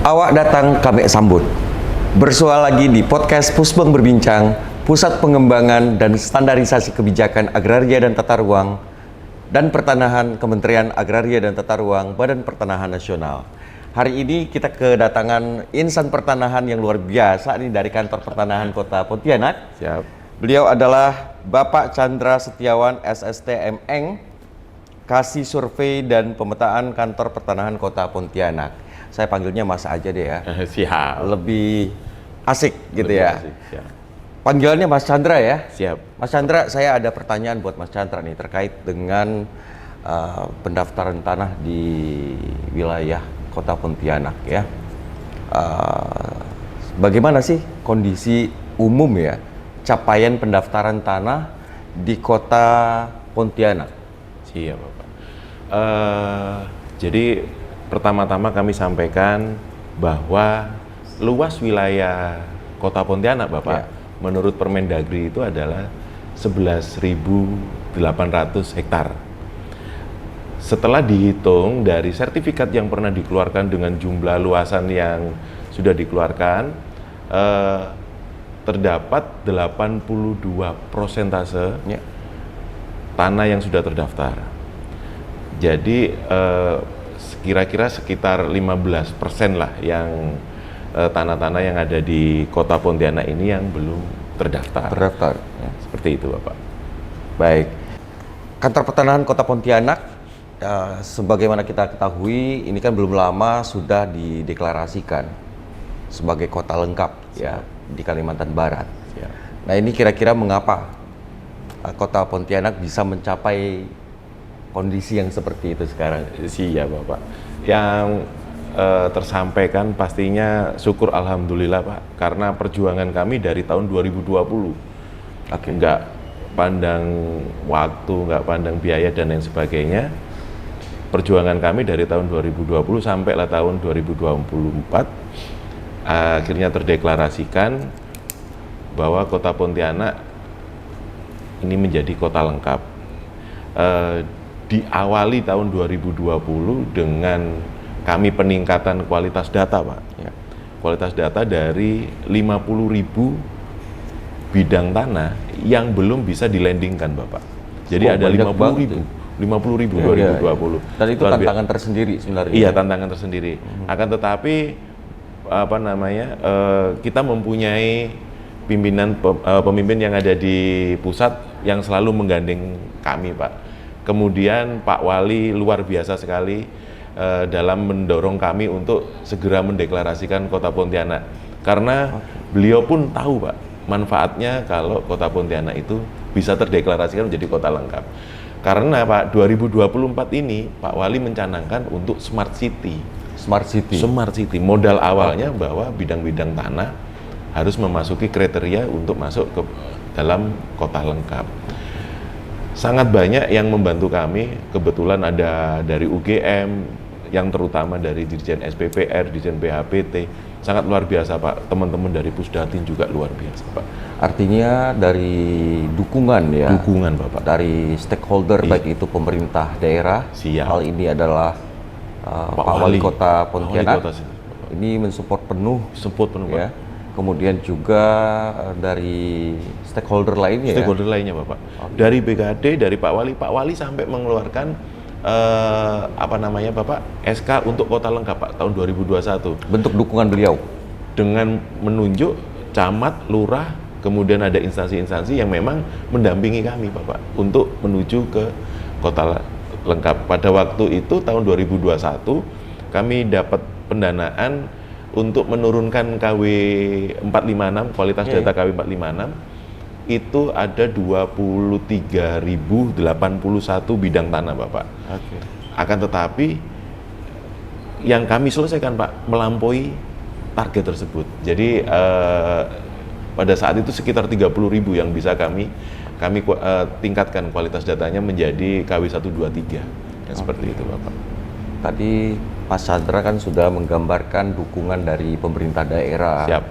Awak datang kami sambut. Bersua lagi di podcast Pusbeng Berbincang, Pusat Pengembangan dan Standarisasi Kebijakan Agraria dan Tata Ruang dan Pertanahan Kementerian Agraria dan Tata Ruang Badan Pertanahan Nasional. Hari ini kita kedatangan insan pertanahan yang luar biasa nih dari Kantor Pertanahan Kota Pontianak. Siap. Beliau adalah Bapak Chandra Setiawan SSTMN, Kasih Survei dan Pemetaan Kantor Pertanahan Kota Pontianak. Saya panggilnya Mas aja deh ya. Siap. Lebih asik gitu Lebih ya. asik, siap. Panggilannya Mas Chandra ya. Siap. Mas Chandra, saya ada pertanyaan buat Mas Chandra nih terkait dengan pendaftaran tanah di wilayah Kota Pontianak ya. Bagaimana sih kondisi umum ya capaian pendaftaran tanah di Kota Pontianak? Siap, Bapak. Jadi pertama-tama kami sampaikan bahwa luas wilayah Kota Pontianak, Bapak, menurut Permendagri itu adalah 11.800 hektar. Setelah dihitung dari sertifikat yang pernah dikeluarkan dengan jumlah luasan yang sudah dikeluarkan, terdapat 82% tanah yang sudah terdaftar. Jadi kira-kira sekitar 15% lah yang tanah-tanah yang ada di Kota Pontianak ini yang belum terdaftar. Ya, seperti itu, Bapak. Baik. Kantor Pertanahan Kota Pontianak, sebagaimana kita ketahui, ini kan belum lama sudah dideklarasikan sebagai kota lengkap ya di Kalimantan Barat. Nah, ini kira-kira mengapa Kota Pontianak bisa mencapai kondisi yang seperti itu sekarang? Iya, Bapak. Yang tersampaikan pastinya syukur alhamdulillah, Pak, karena perjuangan kami dari tahun 2020. Nggak pandang waktu, nggak pandang biaya dan lain sebagainya. Perjuangan kami dari tahun 2020 sampailah tahun 2024 akhirnya terdeklarasikan bahwa Kota Pontianak ini menjadi kota lengkap. Diawali tahun 2020 dengan kami peningkatan kualitas data, Pak. Ya. Kualitas data dari 50.000 bidang tanah yang belum bisa dilandingkan, Bapak. Jadi ada 50.000 2020. Dan itu tantangan tersendiri sebenarnya. Iya, tantangan tersendiri. Akan tetapi kita mempunyai pemimpin yang ada di pusat yang selalu menggandeng kami, Pak. Kemudian Pak Wali luar biasa sekali dalam mendorong kami untuk segera mendeklarasikan Kota Pontianak. Karena beliau pun tahu, Pak, manfaatnya kalau Kota Pontianak itu bisa terdeklarasikan menjadi kota lengkap. Karena Pak, 2024 ini Pak Wali mencanangkan untuk Smart City. Smart City. Smart City. Modal awalnya bahwa bidang-bidang tanah harus memasuki kriteria untuk masuk ke dalam kota lengkap. Sangat banyak yang membantu kami. Kebetulan ada dari UGM, yang terutama dari Dirjen SPPR, Dirjen PHPT. Sangat luar biasa, Pak. Teman-teman dari Pusdatin juga luar biasa, Pak. Artinya dari dukungan ya. Dukungan, Bapak. Dari stakeholder, baik itu pemerintah daerah. Siap. Hal ini adalah Pak Wali Kota Pontianak. Ini mensupport penuh. Support penuh, ya. Pak. Kemudian juga dari stakeholder lainnya. Stakeholder lainnya, Bapak. Dari BKD, dari Pak Wali sampai mengeluarkan Bapak, SK untuk kota lengkap, Pak, tahun 2021. Bentuk dukungan beliau dengan menunjuk camat, lurah, kemudian ada instansi-instansi yang memang mendampingi kami, Bapak, untuk menuju ke kota lengkap. Pada waktu itu tahun 2021 kami dapat pendanaan untuk menurunkan KW 456, kualitas data KW 456 itu ada 23.081 bidang tanah, Bapak. Akan tetapi yang kami selesaikan, Pak, melampaui target tersebut. Jadi pada saat itu sekitar 30.000 yang bisa kami tingkatkan kualitas datanya menjadi KW 123. Seperti itu, Bapak. Tadi Mas Chandra kan sudah menggambarkan dukungan dari pemerintah daerah. Siap.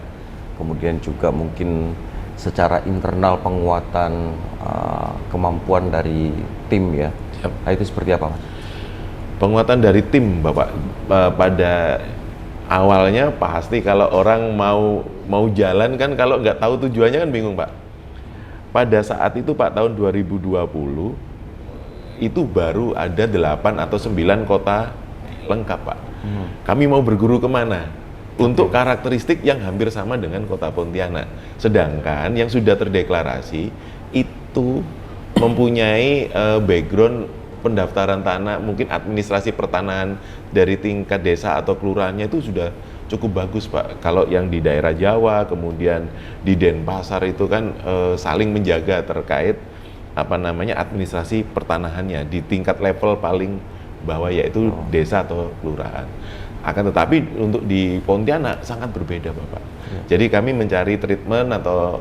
Kemudian juga mungkin secara internal penguatan kemampuan dari tim ya. Nah, itu seperti apa, Mas? Penguatan dari tim, Bapak, pada awalnya pasti kalau orang mau jalan kan, kalau nggak tahu tujuannya kan bingung Pak. Pada saat itu Pak, tahun 2020 itu baru ada 8 atau 9 kota lengkap Pak. Kami mau berguru kemana? Untuk karakteristik yang hampir sama dengan kota Pontianak. Sedangkan yang sudah terdeklarasi itu mempunyai background pendaftaran tanah, mungkin administrasi pertanahan dari tingkat desa atau kelurahannya itu sudah cukup bagus Pak. Kalau yang di daerah Jawa, kemudian di Denpasar itu kan saling menjaga terkait administrasi pertanahannya di tingkat level paling bawah, yaitu desa atau kelurahan. Akan tetapi untuk di Pontianak sangat berbeda Bapak. Jadi kami mencari treatment atau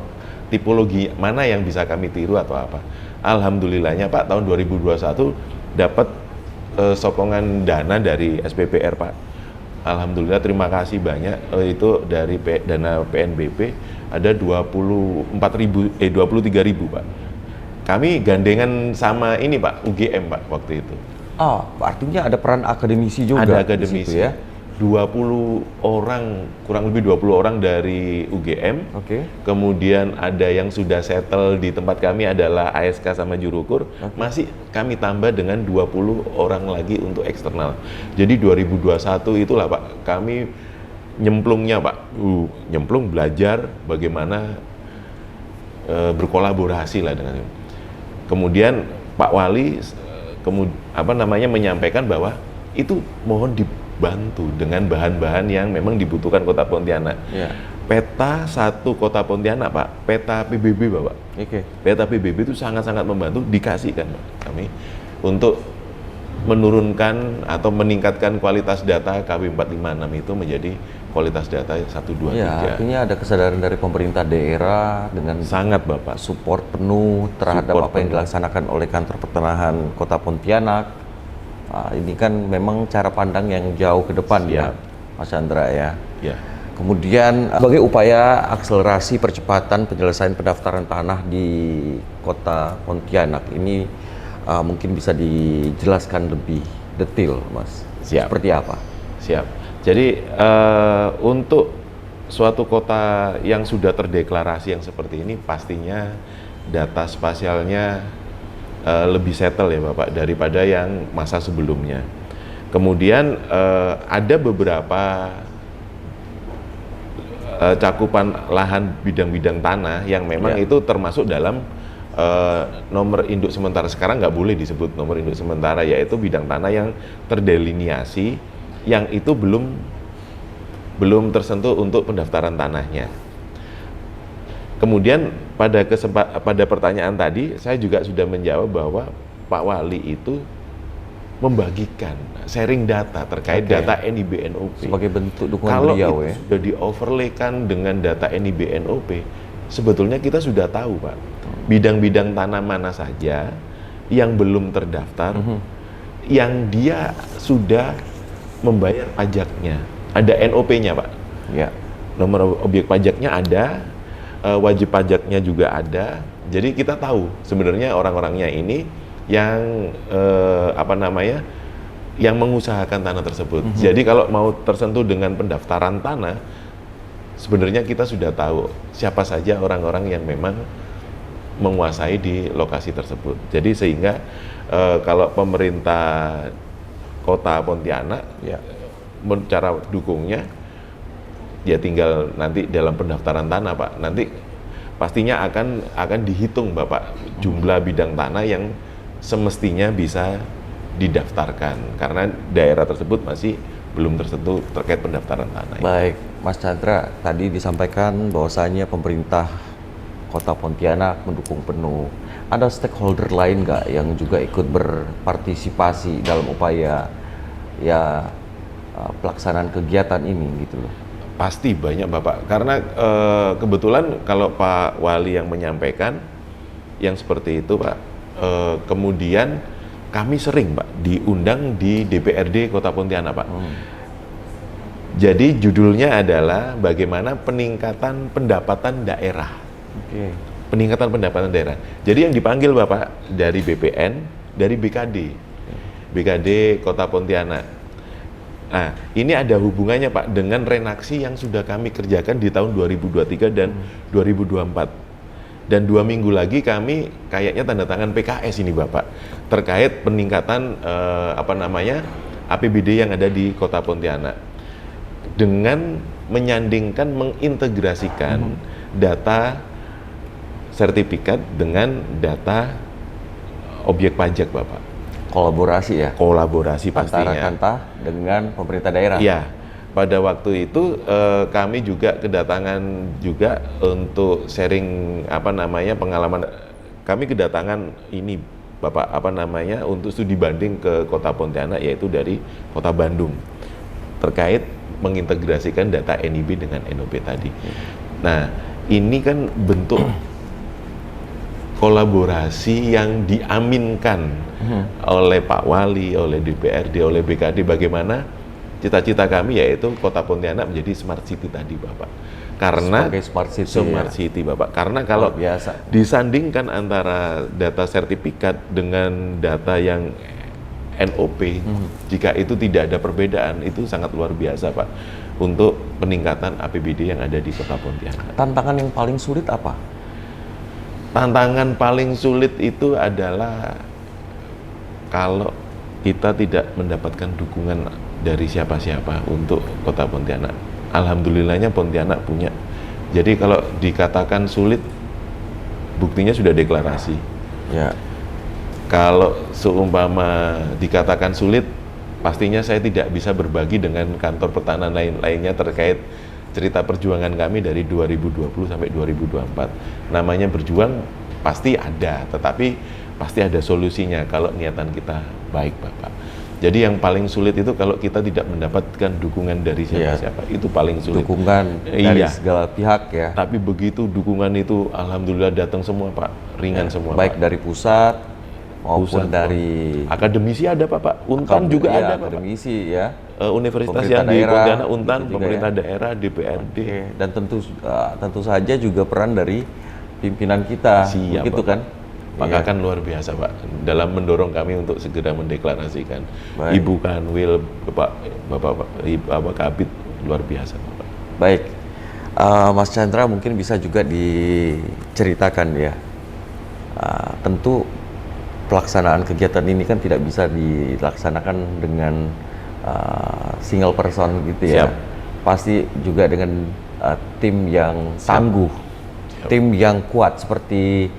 tipologi mana yang bisa kami tiru atau apa. Alhamdulillahnya Pak, tahun 2021 dapat sokongan dana dari SPPR Pak. Alhamdulillah, terima kasih banyak. Itu dari dana PNBP ada 23.000 Pak. Kami gandengan sama ini Pak, UGM Pak waktu itu. Oh, artinya ada peran akademisi juga. Ada akademisi di situ ya. 20 orang, kurang lebih 20 orang dari UGM. Oke. Kemudian ada yang sudah settle di tempat kami adalah ASK sama Jurukur. Masih kami tambah dengan 20 orang lagi untuk eksternal. Jadi 2021 itulah Pak, kami nyemplungnya Pak. Nyemplung belajar bagaimana berkolaborasi lah dengan. Kemudian Pak Wali menyampaikan bahwa itu mohon dibantu dengan bahan-bahan yang memang dibutuhkan Kota Pontianak. Ya. Peta satu Kota Pontianak Pak, peta PBB Bapak. Oke. Peta PBB itu sangat-sangat membantu, dikasihkan Pak kami untuk menurunkan atau meningkatkan kualitas data KW 456 itu menjadi kualitas data 1, 2, 3. Ya, artinya ada kesadaran dari pemerintah daerah dengan Sangat Bapak. support penuh terhadap Support apa yang penuh. dilaksanakan oleh kantor pertanahan Kota Pontianak. Ini kan memang cara pandang yang jauh ke depan ya, Mas Chandra ya. Ya. Kemudian sebagai upaya akselerasi percepatan penyelesaian pendaftaran tanah di Kota Pontianak ini mungkin bisa dijelaskan lebih detail, Mas. Siap. Seperti apa? Siap. Jadi untuk suatu kota yang sudah terdeklarasi yang seperti ini, pastinya data spasialnya lebih settle ya Bapak daripada yang masa sebelumnya. Kemudian ada beberapa cakupan lahan bidang-bidang tanah yang memang itu termasuk dalam nomor induk sementara. Sekarang nggak boleh disebut nomor induk sementara, yaitu bidang tanah yang terdeliniasi, yang itu belum tersentuh untuk pendaftaran tanahnya. Kemudian pada pertanyaan tadi, saya juga sudah menjawab bahwa Pak Wali itu membagikan sharing data terkait data NIB-NOP. Sebagai bentuk dukungan Kalau beliau itu ya. sudah di-overlaykan dengan data NIB-NOP, sebetulnya kita sudah tahu Pak, bidang-bidang tanah mana saja yang belum terdaftar, yang dia sudah membayar pajaknya. Ada NOP-nya Pak. Ya. Nomor objek pajaknya ada, wajib pajaknya juga ada. Jadi kita tahu sebenarnya orang-orangnya ini yang yang mengusahakan tanah tersebut. Jadi kalau mau tersentuh dengan pendaftaran tanah, sebenarnya kita sudah tahu siapa saja orang-orang yang memang menguasai di lokasi tersebut. Jadi sehingga kalau pemerintah Kota Pontianak cara dukungnya ya tinggal nanti dalam pendaftaran tanah Pak. Nanti pastinya akan dihitung Bapak jumlah bidang tanah yang semestinya bisa didaftarkan karena daerah tersebut masih belum tersentuh terkait pendaftaran tanah. Baik, Mas Chandra, tadi disampaikan bahwasanya pemerintah Kota Pontianak mendukung penuh. Ada stakeholder lain nggak yang juga ikut berpartisipasi dalam upaya pelaksanaan kegiatan ini gitu loh? Pasti banyak Bapak, karena kebetulan kalau Pak Wali yang menyampaikan yang seperti itu Pak, kemudian kami sering Pak diundang di DPRD Kota Pontianak Pak. Jadi judulnya adalah bagaimana peningkatan pendapatan daerah. Peningkatan pendapatan daerah. Jadi yang dipanggil Bapak dari BPN, dari BKD Kota Pontianak. Nah, ini ada hubungannya Pak dengan renaksi yang sudah kami kerjakan di tahun 2023 dan 2024. Dan 2 minggu lagi kami kayaknya tanda tangan PKS ini Bapak, terkait peningkatan APBD yang ada di Kota Pontianak. Dengan menyandingkan, mengintegrasikan data sertifikat dengan data objek pajak Bapak. Kolaborasi ya? Kolaborasi Antara pastinya. Kanta dengan pemerintah daerah? Iya, pada waktu itu kami juga kedatangan juga untuk sharing pengalaman. Kami kedatangan ini Bapak untuk studi banding ke Kota Pontianak, yaitu dari Kota Bandung, terkait mengintegrasikan data NIB dengan NOP tadi. Nah, ini kan bentuk kolaborasi yang diaminkan oleh Pak Wali, oleh DPRD, oleh BKD, bagaimana cita-cita kami yaitu Kota Pontianak menjadi smart city tadi Bapak. Karena sebagai smart city, Bapak. Karena kalau biasa disandingkan antara data sertifikat dengan data yang NOP, jika itu tidak ada perbedaan, itu sangat luar biasa Pak untuk peningkatan APBD yang ada di Kota Pontianak. Tantangan yang paling sulit apa? Tantangan paling sulit itu adalah kalau kita tidak mendapatkan dukungan dari siapa-siapa untuk Kota Pontianak. Alhamdulillahnya Pontianak punya. Jadi kalau dikatakan sulit, buktinya sudah deklarasi. Ya. Kalau seumpama dikatakan sulit, pastinya saya tidak bisa berbagi dengan kantor pertahanan lainnya terkait cerita perjuangan kami dari 2020 sampai 2024. Namanya berjuang pasti ada, tetapi pasti ada solusinya kalau niatan kita baik Bapak. Jadi yang paling sulit itu kalau kita tidak mendapatkan dukungan dari siapa-siapa, itu paling sulit. Dukungan dari segala pihak ya. Tapi begitu dukungan itu alhamdulillah datang semua Pak, ringan semua baik Pak. dari pusat maupun dari akademisi ada Pak, Untan juga ada Pak. Akademisi ya. Universitas Pemerintah yang di daerah, Pontianak, Untan, gitu juga pemerintah ya. daerah, DPRD. Dan tentu saja juga peran dari pimpinan kita, Siap, begitu Bapak. kan? Maka kan luar biasa Pak dalam mendorong kami untuk segera mendeklarasikan. Baik. Ibu Kanwil, Bapak Kabid, luar biasa Bapak. Baik, Mas Chandra mungkin bisa juga diceritakan ya. Tentu pelaksanaan kegiatan ini kan tidak bisa dilaksanakan dengan single person gitu ya. Siap. Pasti juga dengan tim yang tangguh, tim yang kuat seperti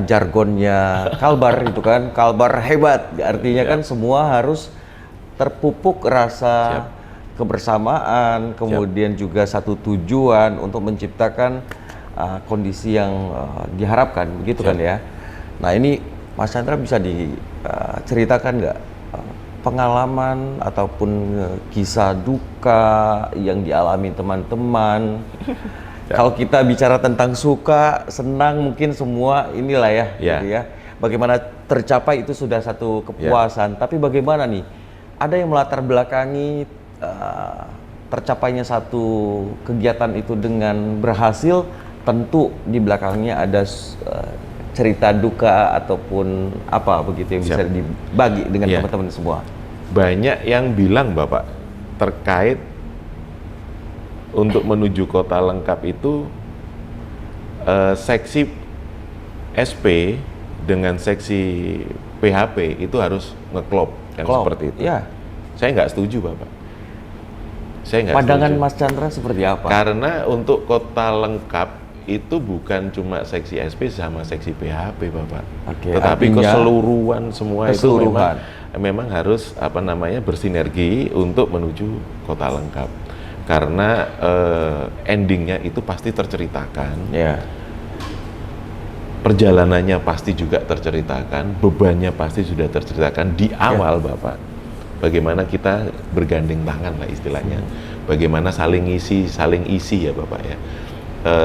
jargonnya Kalbar itu kan, Kalbar hebat. Artinya kan semua harus terpupuk rasa kebersamaan, kemudian juga satu tujuan untuk menciptakan kondisi yang diharapkan, begitu kan ya. Nah ini Mas Chandra bisa diceritakan nggak pengalaman ataupun kisah duka yang dialami teman-teman? Kalau kita bicara tentang suka, senang, mungkin semua inilah ya, gitu ya. Bagaimana tercapai itu sudah satu kepuasan. Tapi bagaimana nih? Ada yang melatar belakangi tercapainya satu kegiatan itu dengan berhasil. Tentu di belakangnya ada cerita duka ataupun apa begitu yang bisa dibagi dengan teman-teman semua. Banyak yang bilang Bapak terkait untuk menuju kota lengkap itu seksi SP dengan seksi PHP itu harus ngeklop yang seperti itu. Ya. Saya nggak setuju Bapak. Saya nggak Pandangan setuju. Mas Chandra seperti apa? Karena untuk kota lengkap itu bukan cuma seksi SP sama seksi PHP Bapak. Tetapi keseluruhan semua itu memang harus bersinergi untuk menuju kota lengkap. Karena endingnya itu pasti terceritakan, perjalanannya pasti juga terceritakan, bebannya pasti sudah terceritakan di awal Bapak. Bagaimana kita bergandeng tangan lah istilahnya, bagaimana saling isi ya Bapak ya,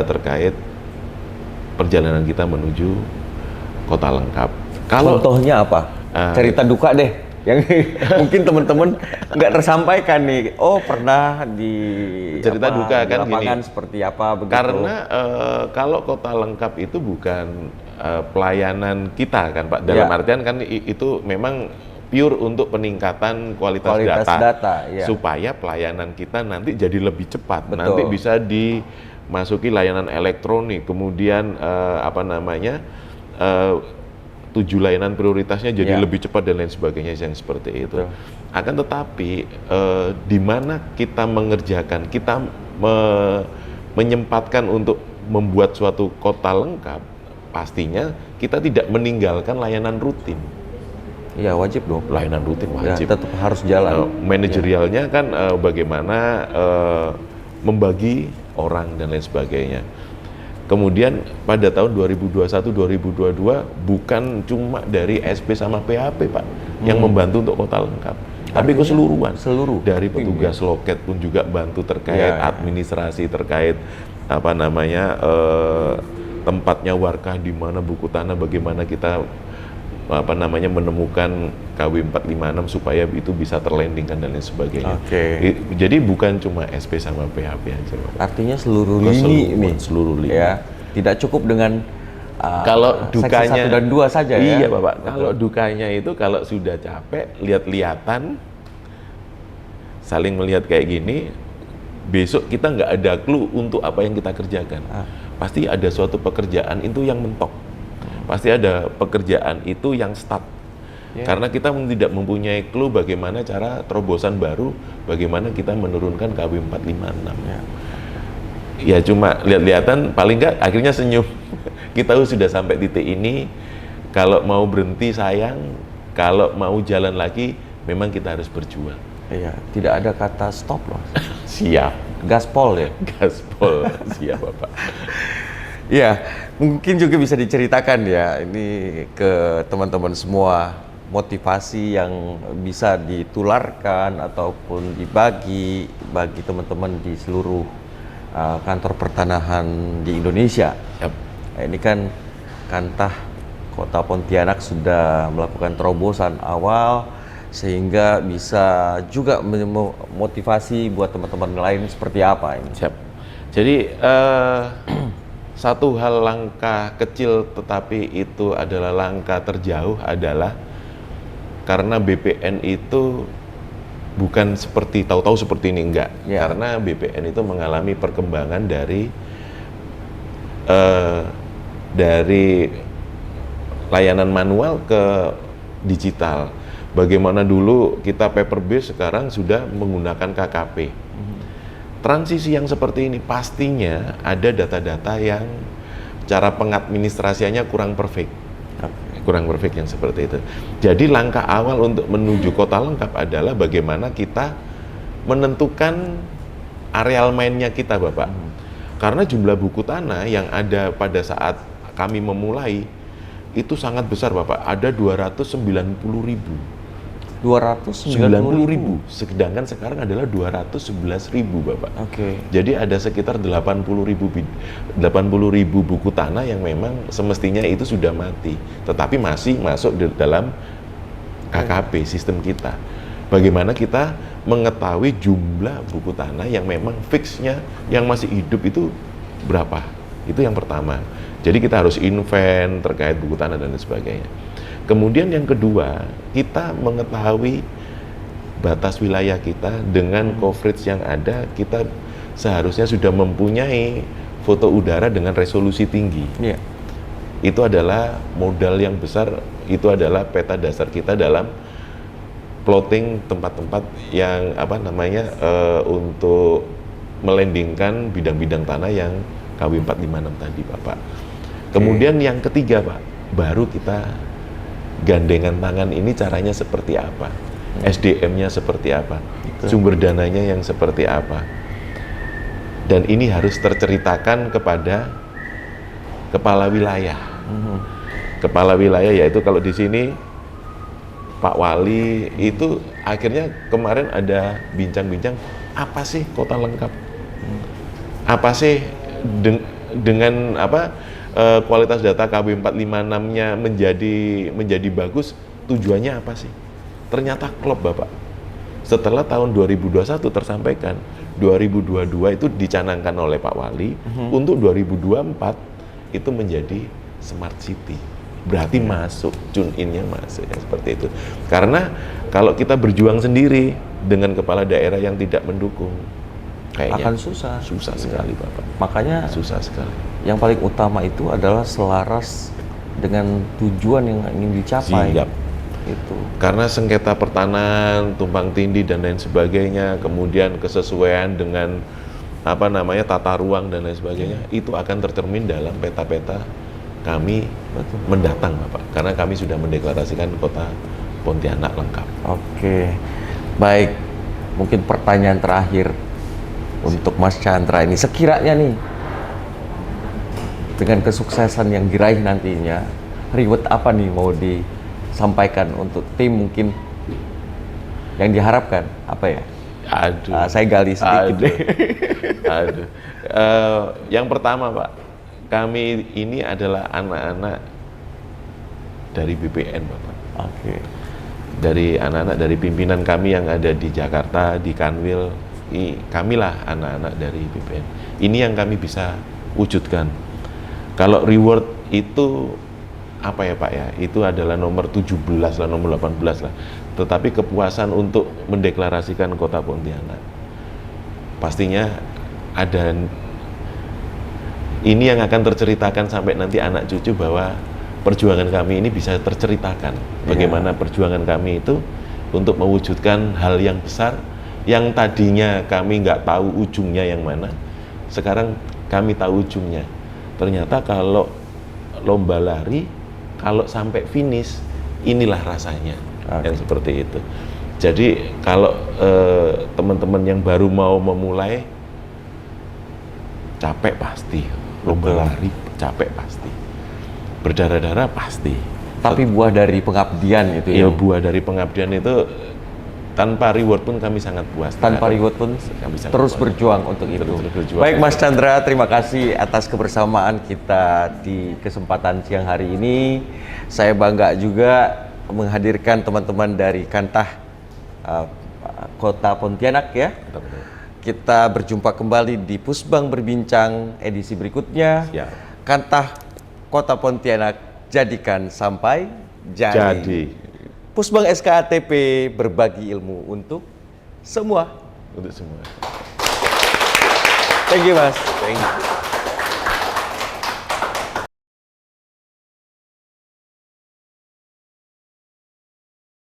terkait perjalanan kita menuju kota lengkap. Contohnya apa? Cerita duka deh. Yang mungkin teman-teman nggak tersampaikan nih. Oh pernah di cerita duka kan lapangan gini. Seperti apa begitu? Karena kalau kota lengkap itu bukan pelayanan kita kan Pak. Dalam artian kan itu memang pure untuk peningkatan kualitas data, iya. supaya pelayanan kita nanti jadi lebih cepat. Betul. Nanti bisa dimasuki layanan elektronik, kemudian 7 layanan prioritasnya jadi lebih cepat dan lain sebagainya yang seperti itu. Betul. Akan tetapi di mana kita mengerjakan, kita menyempatkan untuk membuat suatu kota lengkap, pastinya kita tidak meninggalkan layanan rutin. Iya, wajib dong. Layanan rutin Ya, wajib. tetap harus jalan. Manajerialnya kan bagaimana membagi orang dan lain sebagainya. Kemudian pada tahun 2021-2022 bukan cuma dari SP sama PHP Pak yang membantu untuk kota lengkap, tapi keseluruhan. Seluruh. Dari petugas loket pun juga bantu terkait administrasi, terkait tempatnya warkah di mana, buku tanah, bagaimana kita menemukan KW 456 supaya itu bisa terlandingkan dan lain sebagainya. Jadi bukan cuma SP sama PHP aja Pak. Artinya seluruh lini ini. Seluruh lini. Ya, tidak cukup dengan kalau dukanya 1 dan 2 saja ya. Iya Bapak. Kalau dukanya itu kalau sudah capek lihat-lihatan, saling melihat kayak gini, besok kita nggak ada clue untuk apa yang kita kerjakan. Pasti ada suatu pekerjaan itu yang mentok. Pasti ada pekerjaan itu yang stuck. Karena kita tidak mempunyai clue bagaimana cara terobosan baru, bagaimana kita menurunkan KW 456. Ya cuma lihat-lihatan, paling nggak akhirnya senyum. Kita sudah sampai titik ini, kalau mau berhenti sayang, kalau mau jalan lagi, memang kita harus berjuang. Iya, tidak ada kata stop loh. Siap. Gaspol ya? Gaspol, siap Bapak. Iya, mungkin juga bisa diceritakan ya ini ke teman-teman semua, motivasi yang bisa ditularkan ataupun dibagi bagi teman-teman di seluruh kantor pertanahan di Indonesia. Ini kan Kantah Kota Pontianak sudah melakukan terobosan awal sehingga bisa juga memotivasi buat teman-teman lain seperti apa ini. Siap. Jadi satu hal langkah kecil tetapi itu adalah langkah terjauh adalah karena BPN itu bukan seperti tahu-tahu seperti ini, enggak. Karena BPN itu mengalami perkembangan dari layanan manual ke digital. Bagaimana dulu kita paper base, sekarang sudah menggunakan KKP. Transisi yang seperti ini pastinya ada data-data yang cara pengadministrasiannya kurang perfect. Kurang perfect yang seperti itu. Jadi langkah awal untuk menuju kota lengkap adalah bagaimana kita menentukan areal mainnya kita Bapak. Karena jumlah buku tanah yang ada pada saat kami memulai itu sangat besar Bapak, ada 290.000. 290.000, sedangkan sekarang adalah 211.000 Bapak. Jadi ada sekitar 80.000 buku tanah yang memang semestinya itu sudah mati, tetapi masih masuk dalam KKP sistem kita. Bagaimana kita mengetahui jumlah buku tanah yang memang fixnya yang masih hidup itu berapa? Itu yang pertama. Jadi kita harus invent terkait buku tanah dan lain sebagainya. Kemudian yang kedua, kita mengetahui batas wilayah kita dengan coverage yang ada, kita seharusnya sudah mempunyai foto udara dengan resolusi tinggi. Itu adalah modal yang besar, itu adalah peta dasar kita dalam plotting tempat-tempat yang untuk melandingkan bidang-bidang tanah yang KW 456 tadi Bapak. Kemudian yang ketiga Pak, baru kita gandengan tangan ini caranya seperti apa, SDM-nya seperti apa, sumber dananya yang seperti apa, dan ini harus terceritakan kepada kepala wilayah. Kepala wilayah yaitu kalau di sini Pak Wali itu akhirnya kemarin ada bincang-bincang apa sih kota lengkap, apa sih dengan kualitas data KW 456-nya menjadi bagus, tujuannya apa sih? Ternyata klop Bapak. Setelah tahun 2021 tersampaikan, 2022 itu dicanangkan oleh Pak Wali, untuk 2024 itu menjadi smart city. berarti masuk, tune in-nya masuk, ya seperti itu. Karena kalau kita berjuang sendiri dengan kepala daerah yang tidak mendukung, kayaknya akan susah sekali Bapak. Makanya Susah sekali. yang paling utama itu adalah selaras dengan tujuan yang ingin dicapai. Siap. Itu. Karena sengketa pertanahan, tumpang tindih dan lain sebagainya, kemudian kesesuaian dengan tata ruang dan lain sebagainya, itu akan tercermin dalam peta-peta kami mendatang Bapak. Karena kami sudah mendeklarasikan kota Pontianak lengkap. Oke, baik. Mungkin pertanyaan terakhir untuk Mas Chandra ini, sekiranya nih dengan kesuksesan yang diraih nantinya, reward apa nih mau disampaikan untuk tim mungkin yang diharapkan apa ya? Aduh. Saya gali sedikit deh. Aduh. Yang pertama Pak, kami ini adalah anak-anak dari BPN Bapak. Oke. Dari anak-anak dari pimpinan kami yang ada di Jakarta, di Kanwil, kamilah anak-anak dari BPN. Ini yang kami bisa wujudkan. Kalau reward itu apa ya Pak ya? Itu adalah nomor 17 lah, nomor 18 lah. Tetapi kepuasan untuk mendeklarasikan kota Pontianak. Pastinya ada, ini yang akan terceritakan sampai nanti anak cucu bahwa perjuangan kami ini bisa terceritakan. Bagaimana perjuangan kami itu untuk mewujudkan hal yang besar yang tadinya kami nggak tahu ujungnya yang mana. Sekarang kami tahu ujungnya. Ternyata kalau lomba lari, kalau sampai finish, inilah rasanya. Yang seperti itu. Jadi kalau teman-teman yang baru mau memulai, capek pasti. Lomba lari capek pasti, berdarah-darah pasti. Tapi buah dari pengabdian itu ya. ya. Buah dari pengabdian itu tanpa reward pun kami sangat puas. Tanpa reward pun kami terus berjuang untuk itu. Berjuang. Baik Mas Chandra, terima kasih atas kebersamaan kita di kesempatan siang hari ini. Saya bangga juga menghadirkan teman-teman dari Kantah Kota Pontianak ya. Kita berjumpa kembali di Pusbang Berbincang edisi berikutnya. Ya. Kantah Kota Pontianak, jadikan sampai jadi. Pusbang SKATP, berbagi ilmu untuk semua. Untuk semua. Thank you Mas. Thank you.